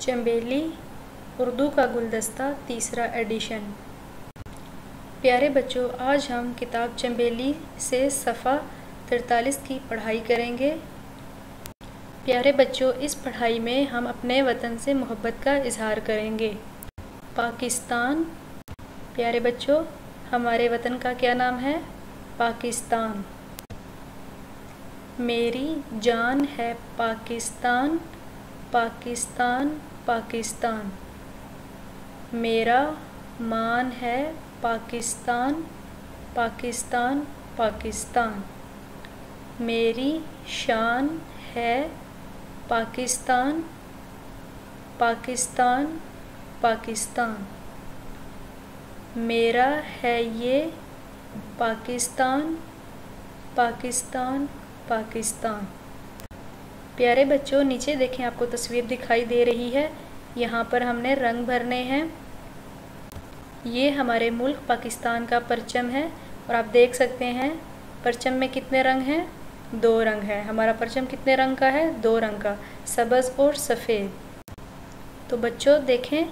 चंबेली उर्दू का गुलदस्ता तीसरा एडिशन। प्यारे बच्चों, आज हम किताब चंबेली से सफ़ा 43 की पढ़ाई करेंगे। प्यारे बच्चों, इस पढ़ाई में हम अपने वतन से मोहब्बत का इजहार करेंगे। पाकिस्तान। प्यारे बच्चों, हमारे वतन का क्या नाम है? पाकिस्तान। मेरी जान है पाकिस्तान, पाकिस्तान, पाकिस्तान। मेरा मान है पाकिस्तान, पाकिस्तान, पाकिस्तान। मेरी शान है पाकिस्तान, पाकिस्तान, पाकिस्तान। मेरा है ये पाकिस्तान, पाकिस्तान, पाकिस्तान। प्यारे बच्चों, नीचे देखें, आपको तस्वीर दिखाई दे रही है। यहाँ पर हमने रंग भरने हैं। ये हमारे मुल्क पाकिस्तान का परचम है और आप देख सकते हैं परचम में कितने रंग हैं? 2 रंग है। हमारा परचम कितने रंग का है? 2 रंग का, सब्ज़ और सफ़ेद। तो बच्चों देखें,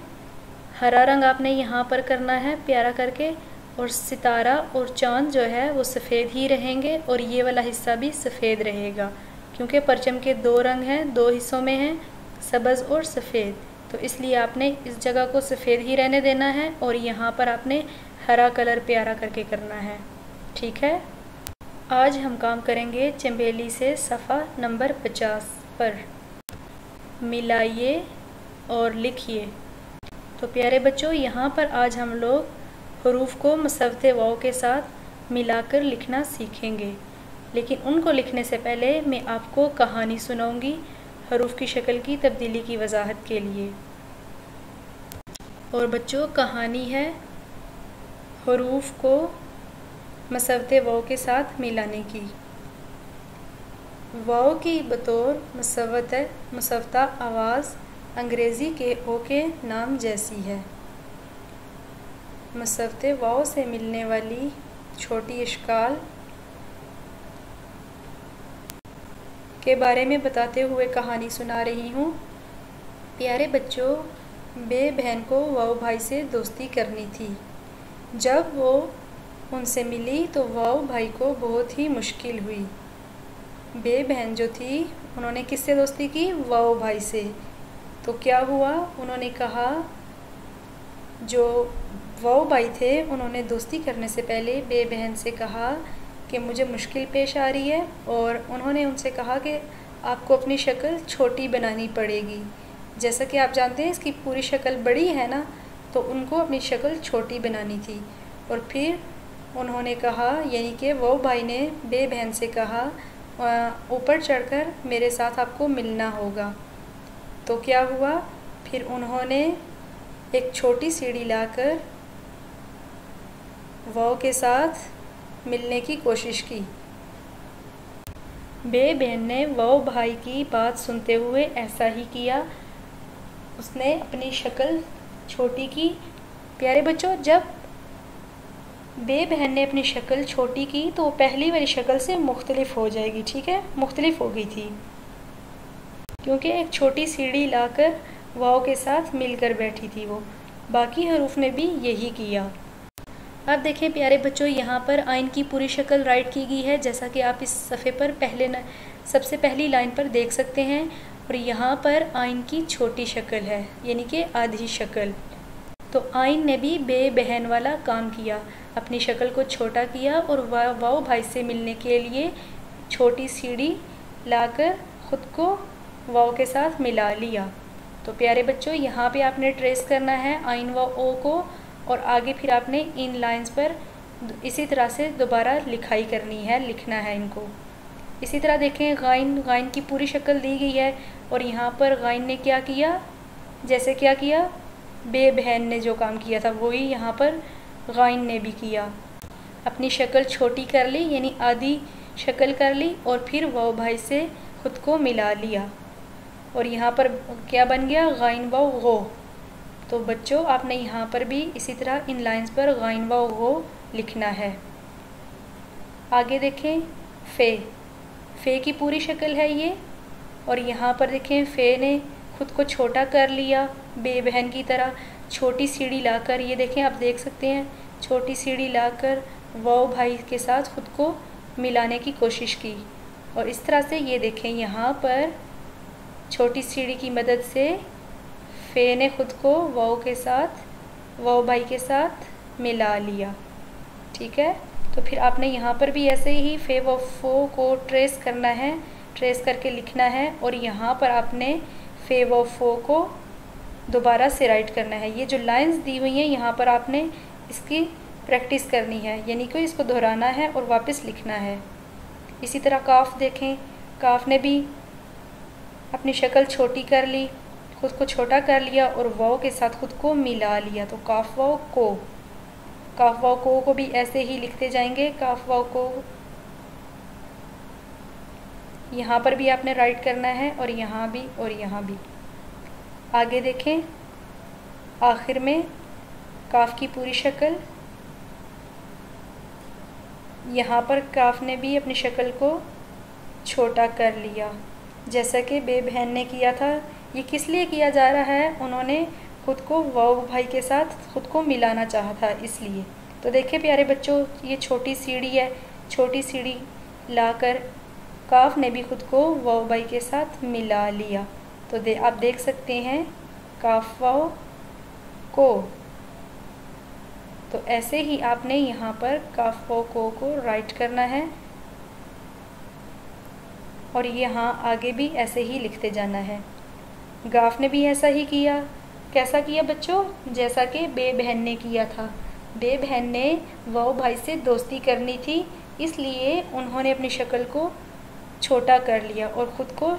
हरा रंग आपने यहाँ पर करना है प्यारा करके, और सितारा और चाँद जो है वो सफ़ेद ही रहेंगे और ये वाला हिस्सा भी सफ़ेद रहेगा, क्योंकि परचम के 2 रंग हैं, 2 हिस्सों में हैं, सब्ज़ और सफ़ेद। तो इसलिए आपने इस जगह को सफ़ेद ही रहने देना है और यहाँ पर आपने हरा कलर प्यारा करके करना है। ठीक है। आज हम काम करेंगे चंबेली से सफ़ा नंबर 50 पर। मिलाइए और लिखिए। तो प्यारे बच्चों, यहाँ पर आज हम लोग हरूफ को मसवते वाव के साथ मिलाकर लिखना सीखेंगे, लेकिन उनको लिखने से पहले मैं आपको कहानी सुनाऊंगी हरूफ की शक्ल की तब्दीली की वजाहत के लिए। और बच्चों, कहानी है हरूफ को मसवते वाव के साथ मिलाने की। वाव की बतौर मसवता आवाज़ अंग्रेज़ी के ओ के नाम जैसी है। मसवते वाव से मिलने वाली छोटी इश्काल के बारे में बताते हुए कहानी सुना रही हूँ। प्यारे बच्चों, बे बहन को वाव भाई से दोस्ती करनी थी। जब वो उनसे मिली तो वाव भाई को बहुत ही मुश्किल हुई। बे बहन जो थी, उन्होंने किससे दोस्ती की? वाव भाई से। तो क्या हुआ? उन्होंने कहा, जो वाव भाई थे उन्होंने दोस्ती करने से पहले बे बहन से कहा कि मुझे मुश्किल पेश आ रही है, और उन्होंने उनसे कहा कि आपको अपनी शक्ल छोटी बनानी पड़ेगी। जैसा कि आप जानते हैं इसकी पूरी शक्ल बड़ी है ना, तो उनको अपनी शक्ल छोटी बनानी थी। और फिर उन्होंने कहा, यानी कि वो भाई ने बे बहन से कहा, ऊपर चढ़कर मेरे साथ आपको मिलना होगा। तो क्या हुआ? फिर उन्होंने एक छोटी सीढ़ी लाकर वाव के साथ मिलने की कोशिश की। बे बहन ने वाव भाई की बात सुनते हुए ऐसा ही किया। उसने अपनी शक्ल छोटी की। प्यारे बच्चों, जब बे बहन ने अपनी शक्ल छोटी की तो पहली वाली शक्ल से मुख्तलिफ हो जाएगी। ठीक है, मुख्तलिफ हो गई थी, क्योंकि एक छोटी सीढ़ी लाकर वाव के साथ मिलकर बैठी थी वो। बाकी हरूफ ने भी यही किया। अब देखें प्यारे बच्चों, यहाँ पर आइन की पूरी शक्ल राइट की गई है, जैसा कि आप इस सफ़े पर सबसे पहली लाइन पर देख सकते हैं। और यहाँ पर आइन की छोटी शक्ल है, यानी कि आधी शक्ल। तो आइन ने भी बे बहन वाला काम किया, अपनी शक्ल को छोटा किया और वाव भाई से मिलने के लिए छोटी सीढ़ी लाकर ख़ुद को वाव के साथ मिला लिया। तो प्यारे बच्चों, यहाँ पे आपने ट्रेस करना है आइन व ओ को, और आगे फिर आपने इन लाइंस पर इसी तरह से दोबारा लिखाई करनी है, लिखना है इनको। इसी तरह देखें, गाइन की पूरी शक्ल दी गई है, और यहाँ पर गाइन ने क्या किया? जैसे क्या किया? बे बहन ने जो काम किया था वही यहाँ पर गाइन ने भी किया। अपनी शक्ल छोटी कर ली, यानी आधी शक्ल कर ली, और फिर वाव भाई से ख़ुद को मिला लिया। और यहाँ पर क्या बन गया? गाइन व गो। तो बच्चों, आपने यहाँ पर भी इसी तरह इन लाइंस पर गाइन व गो लिखना है। आगे देखें, फ़े की पूरी शक्ल है ये, और यहाँ पर देखें फ़े ने खुद को छोटा कर लिया बे बहन की तरह। छोटी सीढ़ी लाकर, ये देखें, आप देख सकते हैं, छोटी सीढ़ी लाकर वाव भाई के साथ खुद को मिलाने की कोशिश की। और इस तरह से ये देखें, यहाँ पर छोटी सीढ़ी की मदद से फ़े ने खुद को वाव के साथ, वाव भाई के साथ मिला लिया। ठीक है, तो फिर आपने यहाँ पर भी ऐसे ही फ़े व फ़ो को ट्रेस करना है, ट्रेस करके लिखना है। और यहाँ पर आपने फ़े व फ़ो को दोबारा से राइट करना है। ये जो लाइंस दी हुई हैं यहाँ पर आपने इसकी प्रैक्टिस करनी है, यानी कि इसको दोहराना है और वापस लिखना है। इसी तरह काफ देखें, काफ ने भी अपनी शक्ल छोटी कर ली, खुद को छोटा कर लिया और वाव के साथ खुद को मिला लिया। तो काफ वाव को, काफ वाव को भी ऐसे ही लिखते जाएंगे। काफ वाव को यहाँ पर भी आपने राइट करना है और यहाँ भी और यहाँ भी। आगे देखें, आखिर में काफ की पूरी शक्ल, यहाँ पर काफ ने भी अपनी शक्ल को छोटा कर लिया जैसा कि बे बहन ने किया था। ये किस लिए किया जा रहा है, उन्होंने खुद को वाव भाई के साथ खुद को मिलाना चाहा था, इसलिए। तो देखिए प्यारे बच्चों, ये छोटी सीढ़ी है, छोटी सीढ़ी लाकर काफ ने भी खुद को वाव भाई के साथ मिला लिया। तो आप देख सकते हैं काफ वाव को। तो ऐसे ही आपने यहाँ पर काफ वाव को राइट करना है और यहाँ आगे भी ऐसे ही लिखते जाना है। गाफ ने भी ऐसा ही किया। कैसा किया बच्चों? जैसा कि बे बहन ने किया था। बे बहन ने वाव भाई से दोस्ती करनी थी, इसलिए उन्होंने अपनी शक्ल को छोटा कर लिया और ख़ुद को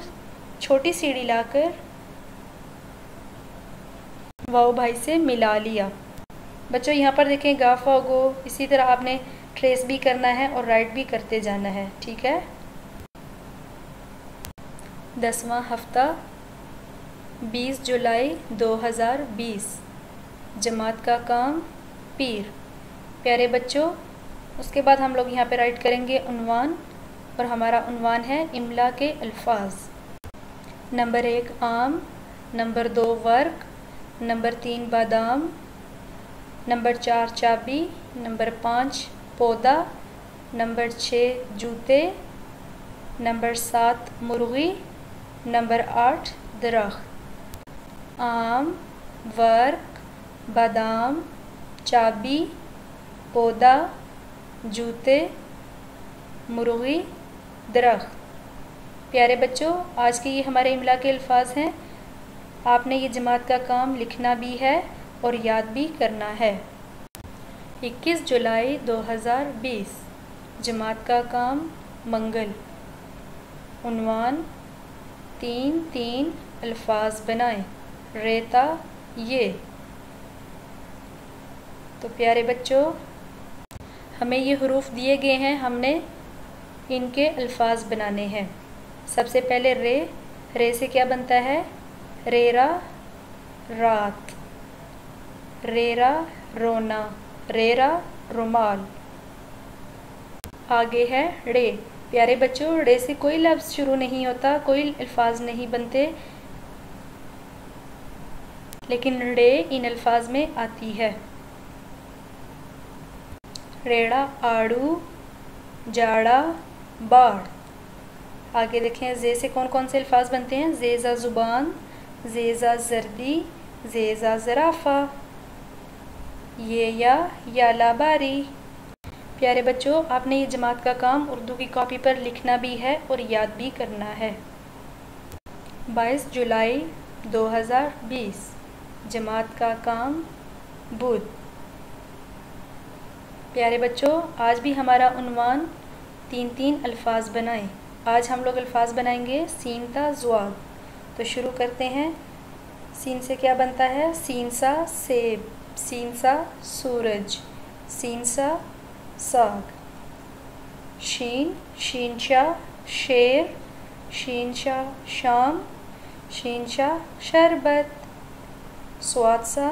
छोटी सीढ़ी लाकर वाव भाई से मिला लिया। बच्चों यहाँ पर देखें गाफ वाव गो, इसी तरह आपने ट्रेस भी करना है और राइट भी करते जाना है। ठीक है। 10वां हफ्ता 20 जुलाई 2020, जमात का काम पीर। प्यारे बच्चों, उसके बाद हम लोग यहाँ पे राइट करेंगे उन्वान, और हमारा उन्वान है इमला के अल्फाज। नंबर 1 आम, नंबर 2 वर्क, नंबर 3 बादाम, नंबर 4 चाबी, नंबर 5 पौधा, नंबर 6 जूते, नंबर 7 मुर्गी, नंबर 8 दरख्त। आम, वर्क, बादाम, चाबी, पौधा, जूते, मुर्गी, दरख्त। प्यारे बच्चों, आज के ये हमारे इमला के अल्फाज हैं। आपने ये जमात का काम लिखना भी है और याद भी करना है। 21 जुलाई 2020, जमात का काम मंगल। उन्वान 3 अल्फाज बनाएं। रेता ये। तो प्यारे बच्चों, हमें ये हरूफ दिए गए हैं, हमने इनके अल्फाज बनाने हैं। सबसे पहले रे। रे से क्या बनता है? रेरा रात, रेरा रोना, रेरा रुमाल। आगे है रे। प्यारे बच्चों, रे से कोई लफ्ज़ शुरू नहीं होता, कोई अल्फाज नहीं बनते, लेकिन रे इन अल्फाज में आती है। रेड़ा आड़ू, जाड़ा, बाढ़। आगे देखें, जे से कौन कौन से अल्फाज बनते हैं? जेज़ा ज़ुबान, जेज़ा जर्दी, जेज़ा ज़राफ़ा, ये या लाबारी। प्यारे बच्चों, आपने ये जमात का काम उर्दू की कॉपी पर लिखना भी है और याद भी करना है। 22 जुलाई 2020, जमात का काम बुध। प्यारे बच्चों, आज भी हमारा उन्वान 3 अल्फाज बनाएं। आज हम लोग अल्फाज बनाएंगे सीन ता ज़्वाद। तो शुरू करते हैं। सीन से क्या बनता है? सीन सा सेब, सीन सा सूरज, सीन सा साग। शीन, शीन शाह शेर, शीन शाह शाम, शीन शाह शरबत। स्वाद सा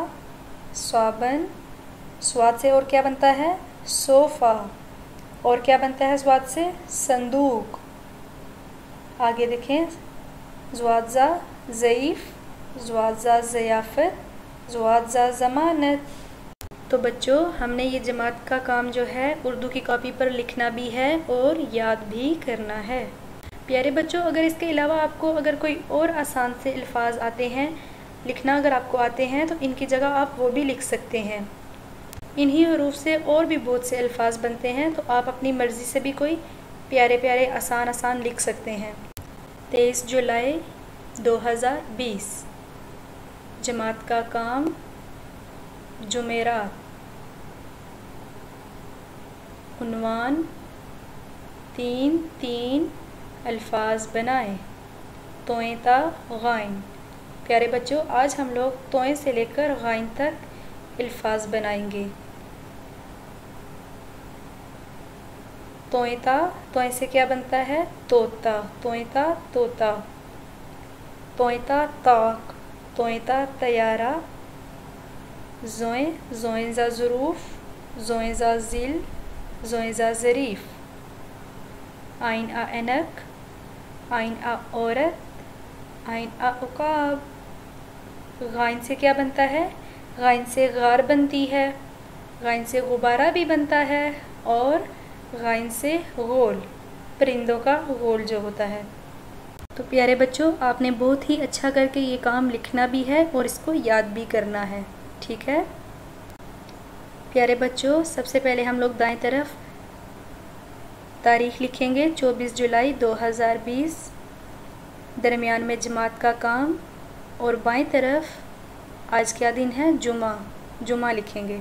स्वाबन, स्वाद से और क्या बनता है? सोफ़ा। और क्या बनता है स्वाद से? संदूक। आगे देखें, ज़्वाज़ा ज़ईफ़, ज़्वाज़ा ज़ियाफ़त, ज़्वाज़ा ज़मानत। तो बच्चों, हमने ये जमात का काम जो है उर्दू की कॉपी पर लिखना भी है और याद भी करना है। प्यारे बच्चों, अगर इसके अलावा आपको अगर कोई और आसान से अल्फाज आते हैं, लिखना अगर आपको आते हैं, तो इनकी जगह आप वो भी लिख सकते हैं। इन्हीं हरूफ से और भी बहुत से अल्फाज बनते हैं, तो आप अपनी मर्ज़ी से भी कोई प्यारे प्यारे आसान लिख सकते हैं। 23 जुलाई 2020, जमात का काम जुमेरात, उन्वान 3 अल्फाज बनाएं, तोएं ता गाइन। प्यारे बच्चों, आज हम लोग तोएं से लेकर गाइन तक अल्फाज बनाएंगे। तोएं ता, तोएं से क्या बनता है? तोता, तोएं ता तोता। तोएं ता ताक, तोएं ता तैयारा। ज़ोएं, ज़ोएं ज़ा ज़ुरूफ़, ज़ोएं ज़ा ज़िल, ज़ोएं ज़ा ज़रीफ़। आइन आ ऐनक, आइन आ औरत, आइन आ उकाब। गाइन से क्या बनता है? गाइन से गार बनती है, गाइन से गुब्बारा भी बनता है, और गाइन से गोल, परिंदों का गोल जो होता है। तो प्यारे बच्चों, आपने बहुत ही अच्छा करके ये काम लिखना भी है और इसको याद भी करना है, ठीक है? प्यारे बच्चों, सबसे पहले हम लोग दाएं तरफ तारीख़ लिखेंगे 24 जुलाई 2020, दरमियान में जमात का काम, और बाएं तरफ आज क्या दिन है? जुमा लिखेंगे।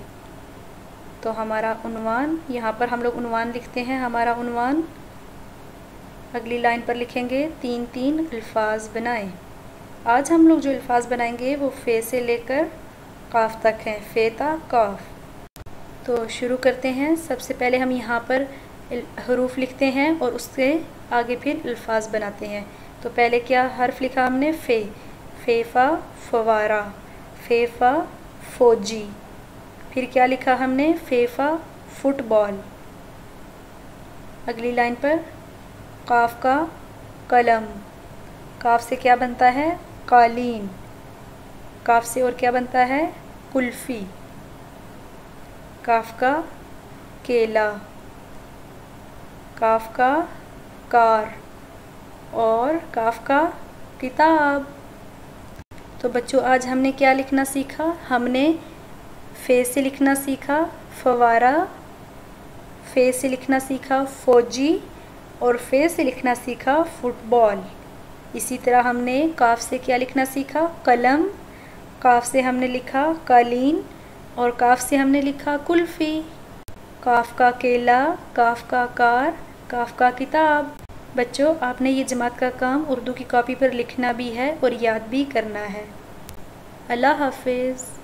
तो हमारा उन्वान, यहाँ पर हम लोग उन्वान लिखते हैं। हमारा उन्वान अगली लाइन पर लिखेंगे 3 अल्फाज बनाएं। आज हम लोग जो अल्फाज बनाएंगे वो फ़े से लेकर काफ तक हैं, फ़े ता काफ। तो शुरू करते हैं। सबसे पहले हम यहाँ पर हरूफ लिखते हैं और उससे आगे फिर अल्फाज बनाते हैं। तो पहले क्या हर्फ लिखा हमने? फ़े, फ़ेफ़ा फवारा, फ़ेफ़ा फ़ौजी। फिर क्या लिखा हमने? फ़ेफ़ा फुटबॉल। अगली लाइन पर काफ का कलम, काफ से क्या बनता है? कालीन। काफ से और क्या बनता है? कुल्फ़ी। काफ का केला, काफ का कार, और काफ का किताब। तो बच्चों, आज हमने क्या लिखना सीखा? हमने फ़े से लिखना सीखा फवारा, फ़े से लिखना सीखा फ़ौजी, और फ़े से लिखना सीखा फुटबॉल। इसी तरह हमने काफ से क्या लिखना सीखा? कलम। काफ से हमने लिखा कालीन, और काफ से हमने लिखा कुल्फ़ी। काफ का केला, काफ का कार, काफ का किताब। बच्चों, आपने ये जमात का काम उर्दू की कॉपी पर लिखना भी है और याद भी करना है। अल्लाह हाफ़िज़।